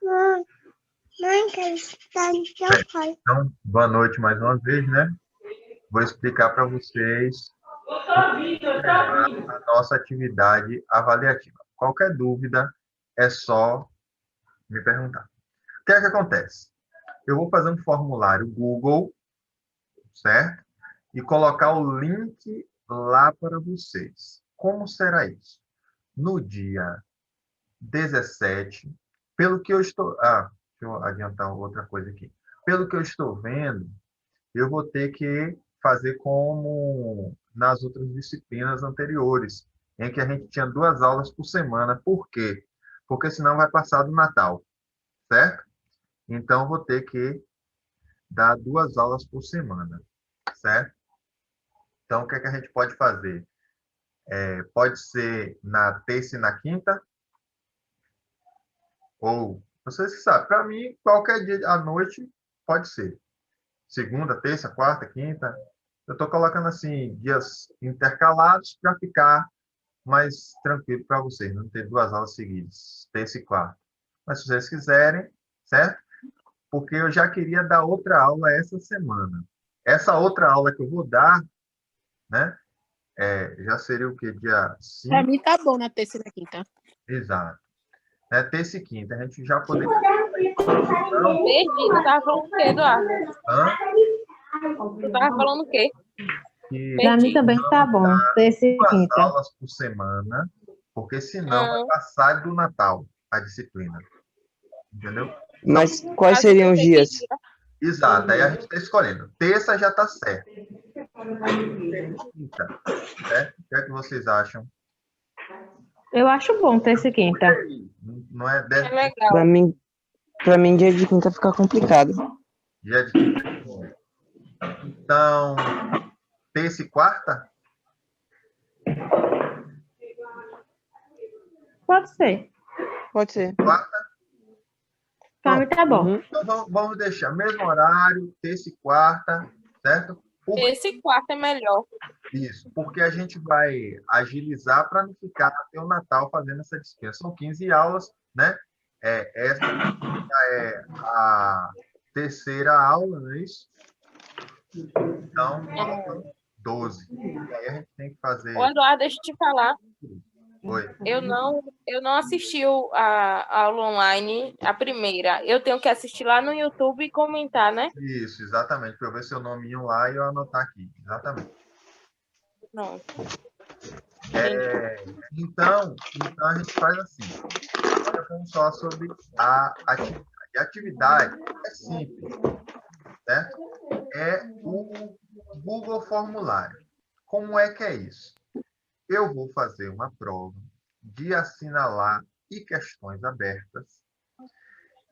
Bem, então, boa noite mais uma vez, né? Vou explicar para vocês a nossa atividade avaliativa. Qualquer dúvida é só me perguntar. O que é que acontece? Eu vou fazer um formulário Google, certo? E colocar o link lá para vocês. Como será isso? No dia 17, pelo que eu estou... deixa eu adiantar outra coisa aqui. Pelo que eu estou vendo, eu vou ter que fazer como nas outras disciplinas anteriores, em que a gente tinha 2 aulas por semana. Por quê? Porque senão vai passar do Natal, certo? Então, eu vou ter que dar 2 aulas por semana, certo? Então, o que é que a gente pode fazer? Pode ser na terça e na quinta, ou vocês que sabem. Para mim, qualquer dia à noite pode ser. Segunda, terça, quarta, quinta. Eu estou colocando assim dias intercalados para ficar mais tranquilo para vocês, não ter 2 aulas seguidas, terça e quarta. Mas se vocês quiserem, certo? Porque eu já queria dar outra aula essa semana. Essa outra aula que eu vou dar, né? Já seria o quê? Dia Para 5? mim tá bom na terça e na quinta. Exato. Terça e quinta. A gente já poderia. Perdi, tu tava falando o quê, Eduardo? Hã? Tu tava falando o quê? Para mim também tá bom, terça e 2 quinta. aulas por semana, porque senão vai passar do Natal a disciplina. Entendeu? Mas quais seriam os dias? Exato, aí a gente está escolhendo. Terça já está certo. Quinta, certo? O que é que vocês acham? Eu acho bom terça e quinta. Não é É legal. Pra mim, dia de quinta fica complicado. dia de quinta. Então, terça e quarta? Pode ser. Pode ser. Quarta? Para mim tá bom. Então, vamos deixar mesmo horário, terça e quarta, certo? Esse quarto é melhor. Isso, porque a gente vai agilizar para não ficar até o Natal fazendo essa disciplina. São 15 aulas, né? Essa é a terceira aula, não é isso? Então, 12. E aí a gente tem que fazer... Ô, Eduardo, deixa eu te falar. Oi. Eu não assisti a aula online, a primeira. Eu tenho que assistir lá no YouTube e comentar, né? Isso, exatamente. Para eu ver seu nominho lá e eu anotar aqui. Exatamente. Não. Então, a gente faz assim. Agora vamos falar sobre a atividade. A atividade é simples, certo? É o Google Formulário. Como é que é isso? Eu vou fazer uma prova de assinalar e questões abertas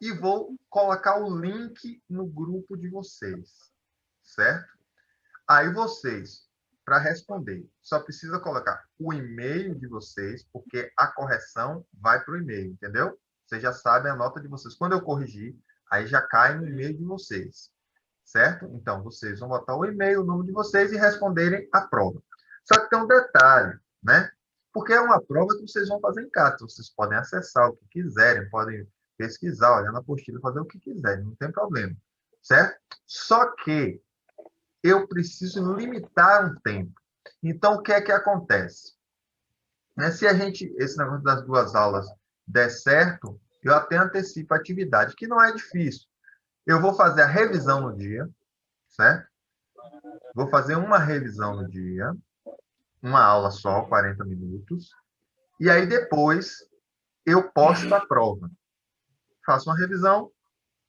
e vou colocar o link no grupo de vocês, certo? Aí vocês, para responder, só precisa colocar o e-mail de vocês, porque a correção vai para o e-mail, entendeu? Vocês já sabem a nota de vocês. Quando eu corrigir, aí já cai no e-mail de vocês, certo? Então, vocês vão botar o e-mail, o nome de vocês e responderem a prova. Só que tem um detalhe, né? Porque é uma prova que vocês vão fazer em casa. Vocês podem acessar o que quiserem, podem pesquisar, olhar na apostila, fazer o que quiserem, não tem problema, certo? Só que eu preciso limitar um tempo. Então, o que é que acontece? Se esse negócio das 2 aulas der certo, eu até antecipo a atividade, que não é difícil. Eu vou fazer a revisão no dia, certo? Vou fazer uma revisão no dia, uma aula só, 40 minutos, e aí depois eu posto a prova. Faço uma revisão,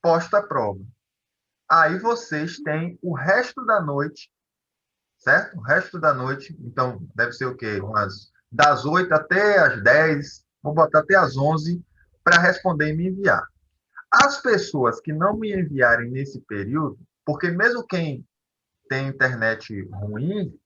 posto a prova. Aí vocês têm o resto da noite, certo? O resto da noite, então deve ser o quê? Das 8 até as 10, vou botar até as 11 para responder e me enviar. As pessoas que não me enviarem nesse período, porque mesmo quem tem internet ruim,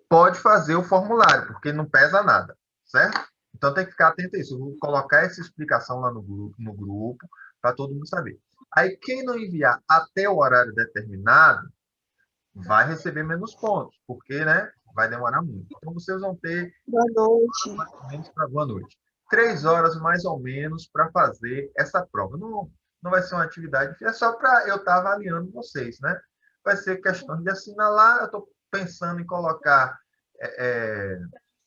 pode fazer o formulário, porque não pesa nada, certo? Então tem que ficar atento a isso. Eu vou colocar essa explicação lá no grupo para todo mundo saber. Aí quem não enviar até o horário determinado vai receber menos pontos, porque, né, vai demorar muito. Então vocês vão ter Boa noite. mais ou menos para boa noite. 3 horas mais ou menos para fazer essa prova. Não vai ser uma atividade, é só para eu estar avaliando vocês, né? Vai ser questão de assinalar. Eu estou pensando em colocar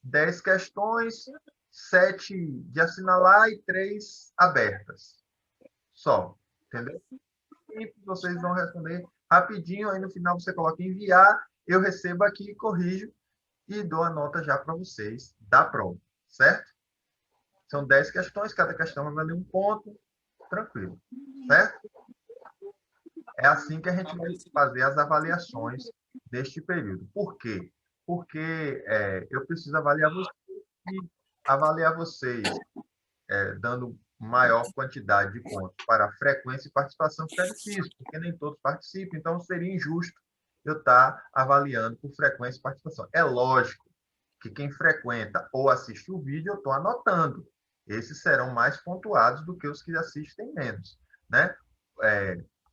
10 questões, 7 de assinalar e 3 abertas. Só, entendeu? E vocês vão responder rapidinho, aí no final você coloca enviar, eu recebo aqui, corrijo e dou a nota já para vocês da prova, certo? São 10 questões, cada questão vai valer 1 ponto, tranquilo, certo? É assim que a gente vai fazer as avaliações deste período. Por quê? Porque eu preciso avaliar vocês e avaliar vocês dando maior quantidade de pontos para frequência e participação fica difícil, porque nem todos participam, então seria injusto eu estar avaliando por frequência e participação. É lógico que quem frequenta ou assiste o vídeo, eu estou anotando. Esses serão mais pontuados do que os que assistem menos, né?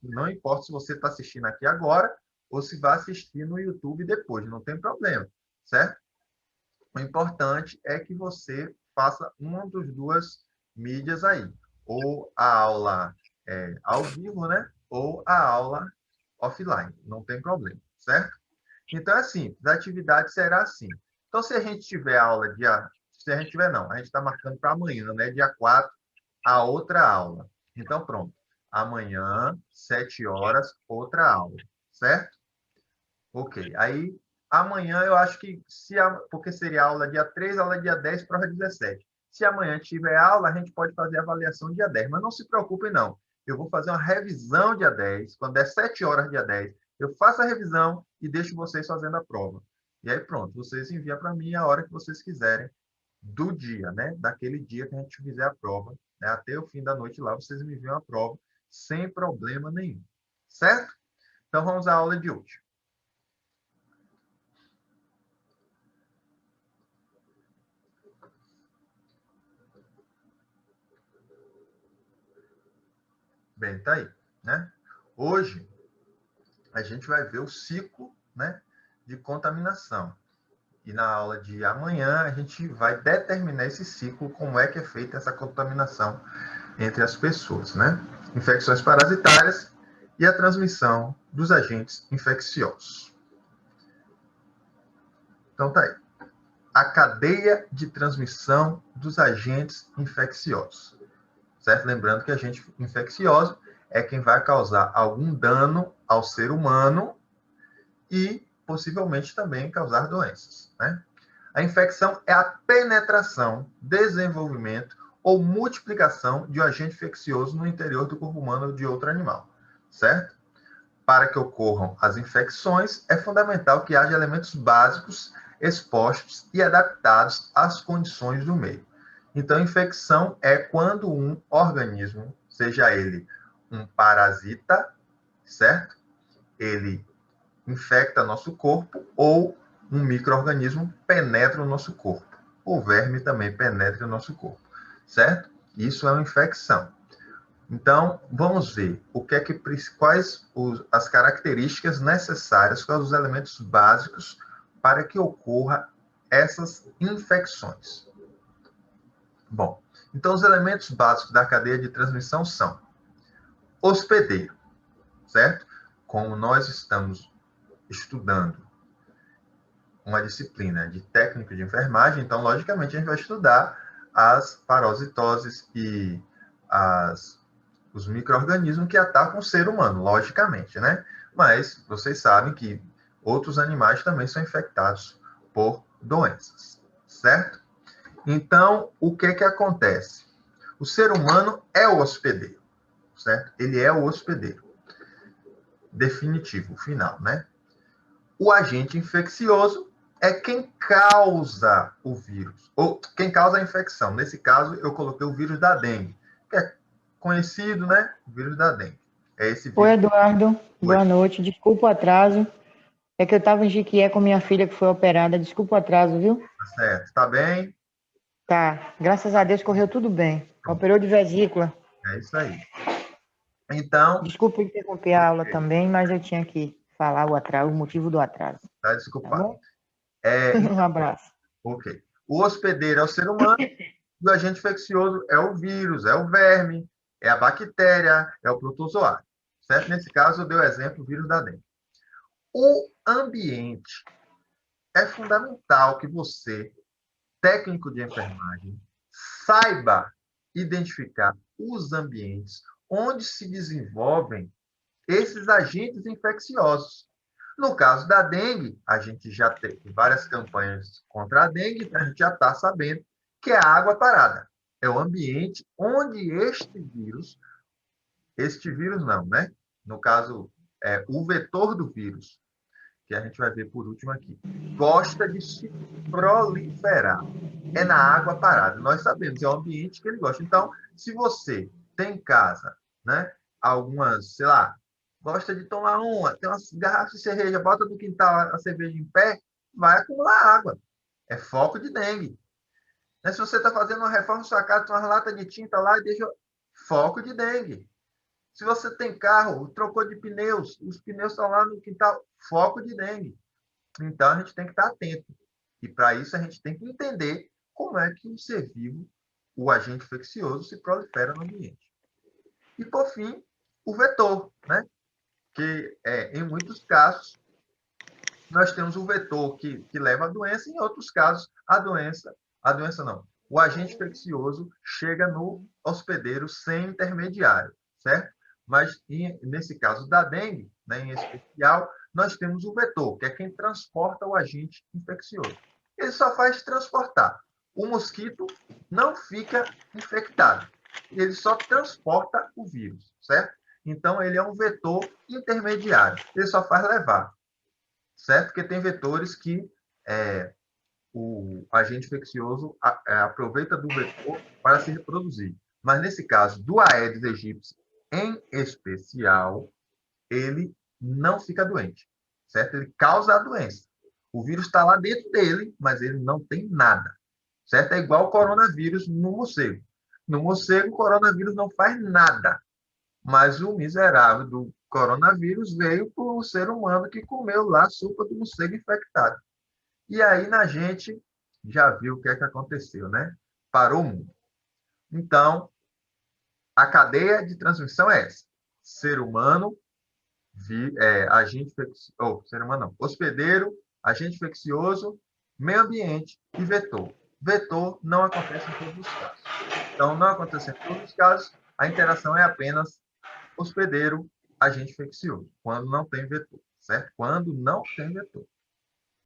Não importa se você está assistindo aqui agora ou se vai assistir no YouTube depois, não tem problema, certo? O importante é que você faça uma das duas mídias aí, ou a aula ao vivo, né? Ou a aula offline, não tem problema, certo? Então, é simples, a atividade será assim. Então, se a gente tiver aula se a gente tiver, não, a gente está marcando para amanhã, né? Dia 4, a outra aula. Então, pronto. Amanhã, 7 horas, outra aula, certo? Ok. Aí, amanhã eu acho que, porque seria aula dia 3, aula dia 10, prova 17. Se amanhã tiver aula, a gente pode fazer a avaliação dia 10. Mas não se preocupem, não. Eu vou fazer uma revisão dia 10. Quando der 7 horas dia 10, eu faço a revisão e deixo vocês fazendo a prova. E aí, pronto. Vocês enviam para mim a hora que vocês quiserem do dia, né? Daquele dia que a gente fizer a prova. Né? Até o fim da noite lá, vocês me enviam a prova sem problema nenhum. Certo? Então, vamos à aula de hoje. Bem, tá aí, né? Hoje, a gente vai ver o ciclo, né, de contaminação. E na aula de amanhã, a gente vai determinar esse ciclo, como é que é feita essa contaminação entre as pessoas, né? Infecções parasitárias e a transmissão dos agentes infecciosos. Então, tá aí. A cadeia de transmissão dos agentes infecciosos. Certo? Lembrando que agente infeccioso é quem vai causar algum dano ao ser humano e possivelmente também causar doenças, né? A infecção é a penetração, desenvolvimento ou multiplicação de um agente infeccioso no interior do corpo humano ou de outro animal, certo? Para que ocorram as infecções, é fundamental que haja elementos básicos expostos e adaptados às condições do meio. Então, infecção é quando um organismo, seja ele um parasita, certo? Ele infecta nosso corpo, ou um micro-organismo penetra o nosso corpo. O verme também penetra o nosso corpo, certo? Isso é uma infecção. Então, vamos ver quais as características necessárias, quais os elementos básicos para que ocorra essas infecções. Bom, então os elementos básicos da cadeia de transmissão são hospedeiro, certo? Como nós estamos estudando uma disciplina de técnico de enfermagem, então, logicamente, a gente vai estudar as parasitoses e os micro-organismos que atacam o ser humano, logicamente, né? Mas vocês sabem que outros animais também são infectados por doenças, certo? Então, o que acontece? O ser humano é o hospedeiro, certo? Ele é o hospedeiro. Definitivo, final, né? O agente infeccioso é quem causa o vírus, ou quem causa a infecção. Nesse caso, eu coloquei o vírus da dengue, que é conhecido, né? O vírus da dengue. É esse vírus. Oi, Eduardo. Boa noite. Desculpa o atraso. É que eu estava em Jequié com minha filha que foi operada. Desculpa o atraso, viu? Tá certo. Tá bem? Tá. Graças a Deus correu tudo bem. Operou de vesícula. É isso aí. Então... Desculpa interromper a aula também, mas eu tinha que falar o motivo do atraso. Tá desculpado. Tá bom? Um abraço. Ok. O hospedeiro é o ser humano E o agente infeccioso é o vírus, é o verme, é a bactéria, é o protozoário. Certo? Nesse caso, eu dei o exemplo do vírus da dengue. O ambiente. É fundamental que você, técnico de enfermagem, saiba identificar os ambientes onde se desenvolvem esses agentes infecciosos. No caso da dengue, a gente já teve várias campanhas contra a dengue, então a gente já está sabendo que é a água parada. É o ambiente onde este vírus não, né? No caso, o vetor do vírus, que a gente vai ver por último aqui, gosta de se proliferar. É na água parada. Nós sabemos, é o ambiente que ele gosta. Então, se você tem em casa, né, algumas, sei lá, gosta de tomar tem umas garrafas de cerveja, bota no quintal a cerveja em pé, vai acumular água. É foco de dengue. Né? Se você está fazendo uma reforma na sua casa, tem umas latas de tinta lá e deixa foco de dengue. Se você tem carro, trocou de pneus, os pneus estão lá no quintal, foco de dengue. Então, a gente tem que estar atento. E, para isso, a gente tem que entender como é que o ser vivo, o agente infeccioso, se prolifera no ambiente. E, por fim, o vetor, né? Que, em muitos casos, nós temos o vetor que leva à doença, e, em outros casos, a doença não, o agente infeccioso chega no hospedeiro sem intermediário, certo? Mas, nesse caso da dengue, né, em especial, nós temos o vetor, que é quem transporta o agente infeccioso. Ele só faz transportar. O mosquito não fica infectado. Ele só transporta o vírus, certo? Então, ele é um vetor intermediário. Ele só faz levar, certo? Porque tem vetores que o agente infeccioso aproveita do vetor para se reproduzir. Mas, nesse caso, do Aedes aegypti, em especial, ele não fica doente, certo? Ele causa a doença. O vírus está lá dentro dele, mas ele não tem nada, certo? É igual o coronavírus no morcego. No morcego, o coronavírus não faz nada, mas o miserável do coronavírus veio para o ser humano que comeu lá a sopa do morcego infectado. E aí, na gente, já viu o que é que aconteceu, né? Parou o mundo. Então, a cadeia de transmissão é essa. Ser humano, agente infeccioso, ser humano não, hospedeiro, agente infeccioso, meio ambiente e vetor. Vetor não acontece em todos os casos. Então, não acontece em todos os casos, a interação é apenas hospedeiro, agente infeccioso, quando não tem vetor, certo? Quando não tem vetor.